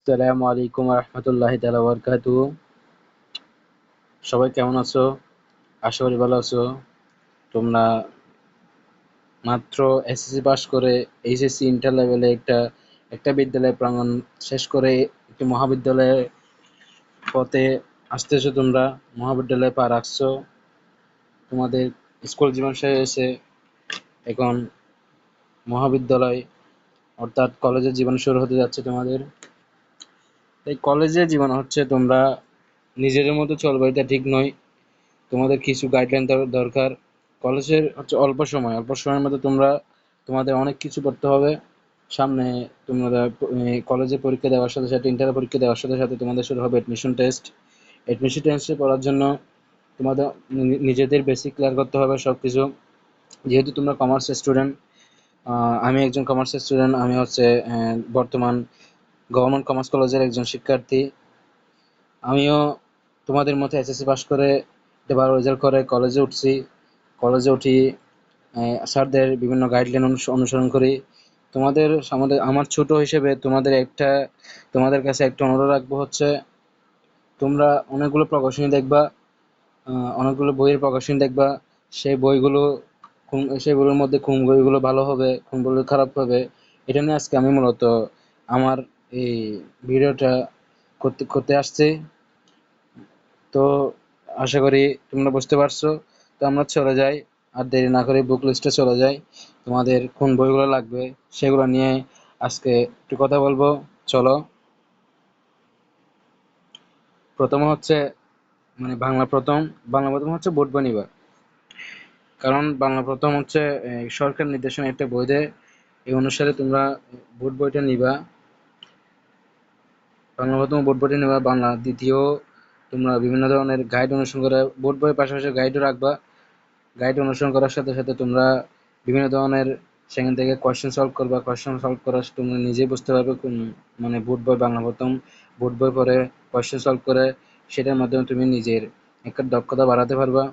আসসালামু আলাইকুম রহমতুল্লাহি তাআলা বারাকাতুহু। সবাই কেমন আছো? আশা করি ভালো আছো। তোমরা মাত্র এসএসসি পাস করে এইচএসসি ইন্টার লেভেলে একটা একটা বিদ্যালয় প্রাঙ্গণ শেষ করে একটি মহাবিদ্যালয়ের পথে আসতেছো। তোমরা মহাবিদ্যালয়ে পা রাখছো। তোমাদের স্কুল জীবন শেষ হয়েছে, এখন মহাবিদ্যালয় অর্থাৎ কলেজের জীবন শুরু হতে যাচ্ছে তোমাদের। এই কলেজের জীবন হচ্ছে তোমরা নিজেদের মতো চলবে এটা ঠিক নয়, তোমাদের কিছু গাইডলাইন দরকার। কলেজের হচ্ছে অল্প সময়ের মধ্যে তোমরা তোমাদের অনেক কিছু করতে হবে। সামনে তোমরা কলেজে পরীক্ষা দেওয়ার সাথে সাথে ইন্টার পরীক্ষা দেওয়ার সাথে সাথে তোমাদের শুরু হবে এডমিশন টেস্ট। এডমিশন টেস্টে পড়ার জন্য তোমাদের নিজেদের বেসিক ক্লিয়ার করতে হবে সব কিছু। যেহেতু তোমরা কমার্সের স্টুডেন্ট, আমি একজন কমার্সের স্টুডেন্ট, আমি হচ্ছে বর্তমান গভর্নমেন্ট কমার্স কলেজের একজন শিক্ষার্থী। আমিও তোমাদের মতো এসএসসি পাস করে একটা ভালো রেজাল্ট করে কলেজে উঠছি। কলেজে উঠি, স্যারদের বিভিন্ন গাইডলাইন অনুসরণ করি। আমার ছোট হিসেবে তোমাদের কাছে একটা অনুরোধ রাখবো হচ্ছে, তোমরা অনেকগুলো প্রকাশনী দেখবা, অনেকগুলো বইয়ের প্রকাশনী দেখবা। সেই বইগুলো সেই বইয়ের মধ্যে কোন বইগুলো ভালো হবে, কোন বইগুলো খারাপ হবে, এটা নিয়ে আজকে আমি মূলত আমার এই ভিডিওটা করতে করতে আসছি। তো আশা করি তোমরা বুঝতে পারছো। তো আমরা চলে যাই, আর দেরি না করে বুক লিস্টে চলে যাই। তোমাদের কোন বইগুলো লাগবে সেগুলো নিয়ে আজকে একটু কথা বলবো। চলো। প্রথম হচ্ছে বাংলা প্রথম হচ্ছে বোর্ড বই নিবা। কারণ বাংলা প্রথম হচ্ছে সরকার নির্দেশনা একটা বই দেয়, এই অনুসারে তোমরা বোর্ড বইটা নিবা। বাংলা প্রথম বোর্ড বইটা নিবা। বাংলা দ্বিতীয় তোমরা বিভিন্ন ধরনের গাইড অনুসরণ করে বোর্ড বইয়ের পাশাপাশি গাইডও রাখবা। গাইড অনুসরণ করার সাথে সাথে তোমরা বিভিন্ন ধরনের সেখান থেকে কোয়েশ্চেন সলভ করবা। কোয়েশ্চেন সলভ করা তোমরা নিজেই বুঝতে পারবে কোন মানে বোর্ড বই বাংলা প্রথম বোর্ড বই পড়ে কোয়েশ্চেন সলভ করে সেটার মাধ্যমে তুমি নিজের একটা দক্ষতা বাড়াতে পারবা।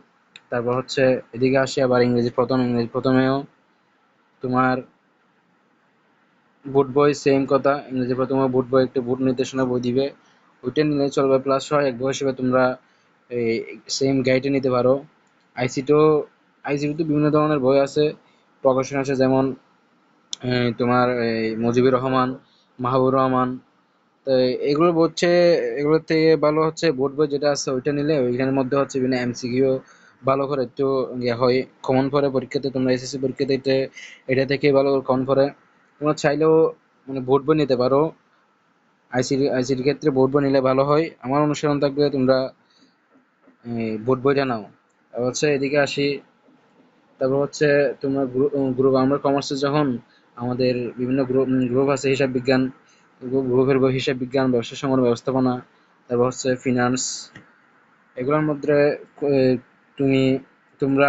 তারপর হচ্ছে এদিকে আসি আবার ইংরেজি প্রথমেও তোমার বোর্ড বই সেম কথা। ইংরেজি প্রথমে বোর্ড বই একটা বোর্ড নির্দেশনা বই দিবে, ওইটা নিলে চলবে। প্লাস হয় এক বই হিসেবে তোমরা এই সেম গাইডে নিতে পারো। আইসিটিও আইসিটিতে বিভিন্ন ধরনের বই আছে, প্রকাশনা আছে, যেমন তোমার এই মুজিবুর রহমান, মাহবুবুর রহমান। তো এগুলোর থেকে ভালো হচ্ছে বোর্ড বই যেটা আছে ওইটা নিলে ওইখানের মধ্যে হচ্ছে বিভিন্ন এমসিকিউ ভালো করে একটু ইয়ে হয়, কমন পড়ে পরীক্ষাতে। তোমরা এসএসসি পরীক্ষাতে এটা থেকে ভালো করে কমন পড়ে। তোমরা চাইলেও মানে বোর্ড বই নিতে পারো। আইসিটির ক্ষেত্রে বোর্ড বই নিলে ভালো হয়। আমার অনুসরণ থাকবে তোমরা বোর্ড বইটা নাও। তারপর হচ্ছে এদিকে আসি। তারপর হচ্ছে তোমরা গ্রুপ আমরা কমার্সে যখন আমাদের বিভিন্ন গ্রুপ আছে, হিসাব বিজ্ঞান গ্রুপের বই, হিসাব বিজ্ঞান, ব্যবসা সংক্রান্ত ব্যবস্থাপনা, তারপর হচ্ছে ফিনান্স। এগুলোর মধ্যে আহ, তুমি তোমরা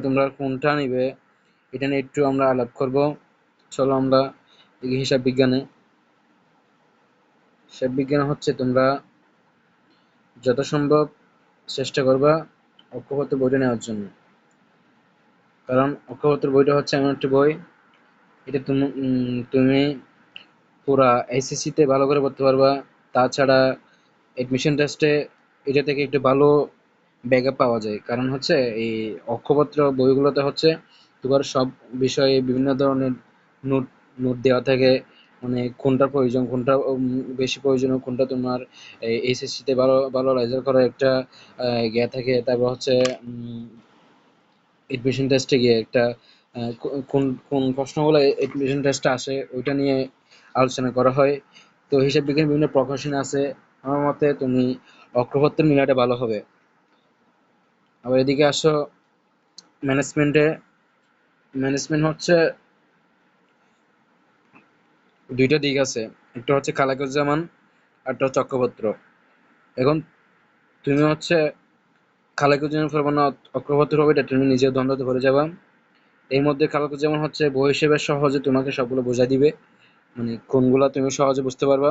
তোমরা কোনটা নিবে এটা নিয়ে একটু আমরা আলাপ করব। চলো আমরা দেখি হিসাব বিজ্ঞানে হচ্ছে তোমরা যথাসম্ভব চেষ্টা করবা অক্ষপত্র বইটা নেওয়ার জন্য। কারণ অক্ষপত্র বইটা হচ্ছে এমন একটা বই, এটা তুমি পুরা এসএসসি তে ভালো করে পড়তে পারবা। তাছাড়া এডমিশন টেস্টে এটা থেকে একটু ভালো ব্যাকআপ পাওয়া যায়। কারণ হচ্ছে এই অক্ষপত্র বইগুলোতে হচ্ছে তোমার সব বিষয়ে বিভিন্ন ধরনের নোট নোট দেওয়া থাকে। মানে কোনটা প্রয়োজন, কোনটা বেশি প্রয়োজনীয়, কোনটা তোমার এইচএসসি তে ভালো ভালো রেজাল্ট করার একটা ইয়ে থাকে। তারপর হচ্ছে এডমিশন টেস্টে গিয়ে একটা কোন কোন প্রশ্নগুলো এডমিশন টেস্টে আসে ওইটা নিয়ে আলোচনা করা হয়। তো হিসাব বিজ্ঞান বিভিন্ন প্রকাশন আছে। আমার মতে তুমি অগ্রপত্র মিলাটা ভালো হবে। আবার এদিকে আসো ম্যানেজমেন্টে। ম্যানেজমেন্ট হচ্ছে দুইটা দিক আছে, একটা হচ্ছে খালাকুজ্জামান আর একটা হচ্ছে অক্ষপত্র। এখন তুমি হচ্ছে খালাকুজ্জামান পড়বে না অক্ষপত্র হবে, এটা তুমি নিজের দ্বন্দ্বতে পড়ে যাবা। এর মধ্যে খালাকুজ্জামান হচ্ছে বই হিসেবে সহজে তোমাকে সবগুলো বোঝাই দিবে, মানে কোনগুলা তুমি সহজে বুঝতে পারবা।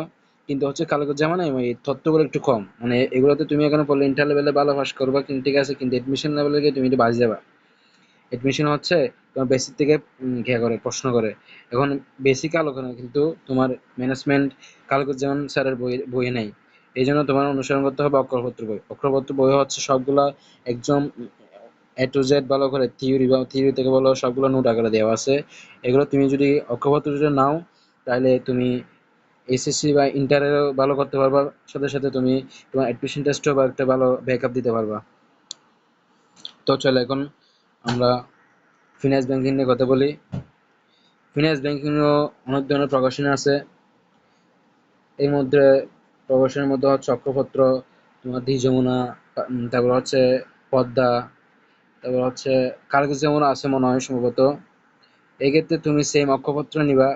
কিন্তু হচ্ছে কালাকুজ্জামানে এই তথ্যগুলো একটু কম, মানে এগুলোতে তুমি এখানে পড়লে ইন্টার লেভেলে ভালো পাস করবা কিন্তু ঠিক আছে, কিন্তু এডমিশন লেভেলে গিয়ে তুমি একটু বাজি যাবা। এডমিশন হচ্ছে তোমার বেসিক থেকে প্রশ্ন করে। এখন বেসিক আলোচনা কিন্তু তোমার ম্যানেজমেন্ট কালকের যেমন স্যারের বইয়ে নেই। এই জন্য তোমার অনুসরণ করতে হবে অক্ষরপত্র বই। অক্ষরপত্র বই হচ্ছে সবগুলা একদম এ টু জেড ভালো করে থিওরি থেকে বলো সবগুলো নোট আকারে দেওয়া আছে। এগুলো তুমি যদি অক্ষরপত্র যদি নাও, তাহলে তুমি এসএসসি বা ইন্টারেও ভালো করতে পারবা, সাথে সাথে তুমি তোমার অ্যাডমিশন টেস্টেও বা একটা ভালো ব্যাকআপ দিতে পারবা। তো চলো এখন আমরা ফিনান্স ব্যাংকিং নিয়ে কথা বলি। ফিনান্স ব্যাংকিংও অনেক ধরনের প্রকাশনা আছে। এর মধ্যে প্রকাশনের মধ্যে হচ্ছে অক্ষরপত্র, তোমার দ্বি যমুনা, তারপর হচ্ছে পদ্মা, তারপর হচ্ছে কার্গিস যমুনা আছে মনে হয় সম্ভবত। এক্ষেত্রে তুমি সেম অক্ষরপত্র নিবা।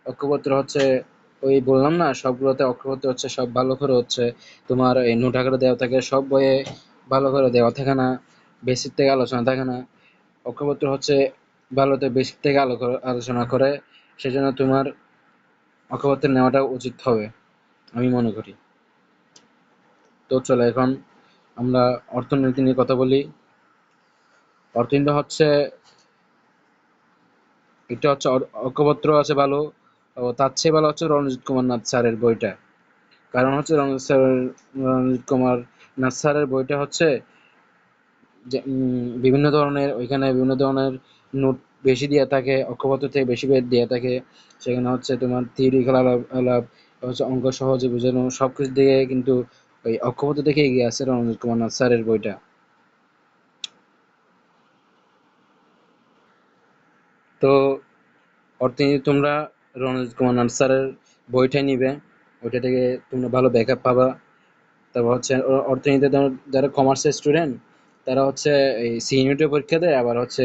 অক্ষরপত্র হচ্ছে ওই বললাম না, সবগুলোতে অক্ষরপত্র হচ্ছে সব ভালো করে হচ্ছে তোমার এই নোট আকারে দেওয়া থাকে, সব বইয়ে ভালো করে দেওয়া থাকে না, বেসিক থেকে আলোচনা থাকে না। অক্ষরপত্র হচ্ছে ভালোতে বেসিক থেকে আলোচনা করে, সেজন্য তোমার অক্ষরপত্র নেওয়াটা উচিত হবে আমি মনে করি। তো চলো এখন আমরা অর্থনীতি নিয়ে কথা বলি। অর্থনীতি হচ্ছে এটা হচ্ছে অঙ্কপত্র আছে ভালো, ও তার চেয়ে ভালো হচ্ছে রণজিৎ কুমার নাথ স্যারের বইটা। কারণ হচ্ছে রণজিৎ কুমার নাথ স্যারের বইটা হচ্ছে যে বিভিন্ন ধরনের, ওইখানে বিভিন্ন ধরনের নোট বেশি দিয়ে থাকে, অঙ্কপত্র থেকে বেশি দিয়ে থাকে। সেখানে হচ্ছে তোমার থিওরিক্যাল আলাপ আলাপ, হচ্ছে অঙ্ক সহজে বোঝানো, সবকিছু দিকে কিন্তু ওই অঙ্কপত্র থেকে এগিয়ে আছে রণজিৎ কুমার নাথ স্যারের বইটা। তো অর্থনীতি তোমরা রণজিৎ কুমার নাথ স্যারের বইটাই নিবে, ওইটা থেকে তোমরা ভালো ব্যাকআপ পাবা। তারপর হচ্ছে অর্থনীতিতে যারা কমার্সের স্টুডেন্ট, তারা হচ্ছে এই সি ইউনিটে পরীক্ষা দেয়, আবার হচ্ছে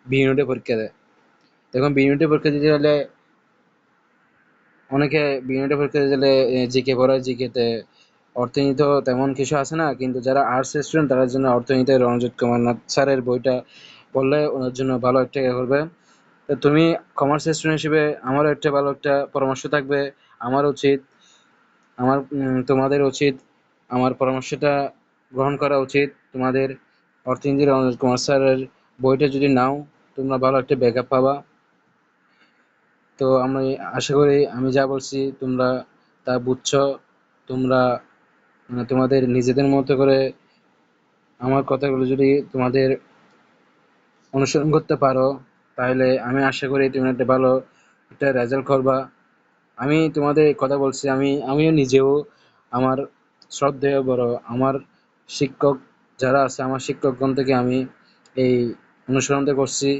বি ইউনিটে পরীক্ষা দেয়। এখন বি ইউনিটে পরীক্ষা দিতে হলে অনেকে বি ইউনিটে পরীক্ষা দিতে গেলে জিকে পড়ায়, জিকে তে অর্থনীতি তো তেমন কিছু আসে না, কিন্তু যারা আর্টস স্টুডেন্ট তাদের জন্য অর্থনীতিতে রণজিৎ কুমার নাথ স্যারের বইটা পড়লে ওনার জন্য ভালো একটা করবে। তো তুমি কমার্স স্টুডেন্ট হিসেবে আমারও একটা ভালো একটা পরামর্শ থাকবে। আমার উচিত তোমাদের উচিত আমার পরামর্শটা গ্রহণ করা উচিত। তোমাদের অর্থনীতির রণজিৎ কুমার স্যারের বইটা যদি নাও, তোমরা ভালো একটা ব্যাকআপ পাবা। তো আমি আশা করি আমি যা বলছি তোমরা তা বুঝছো। তোমরা তোমাদের নিজেদের মতো করে আমার কথাগুলো যদি তোমাদের অনুসরণ করতে পারো, তাহলে আমি আশা করি তুমি একটা ভালো একটা রেজাল্ট করবা। আমি তোমাদের কথা বলছি, আমিও নিজেও আমার শ্রদ্ধেয় বড় আমার শিক্ষক যারা আছে, আমার শিক্ষকগণ থেকে আমি এই অনুসরণটা করছি,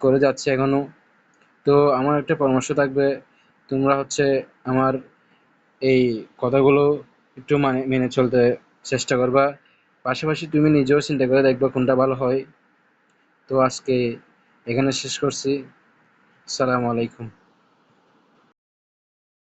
করে যাচ্ছি এখনো। তো আমার একটা পরামর্শ থাকবে, তোমরা হচ্ছে আমার এই কথাগুলো একটু মেনে চলতে চেষ্টা করবা। পাশাপাশি তুমি নিজেও চিন্তা করে দেখবা কোনটা ভালো হয়। তো আজকে এখানে শেষ করছি। আসসালামু আলাইকুম।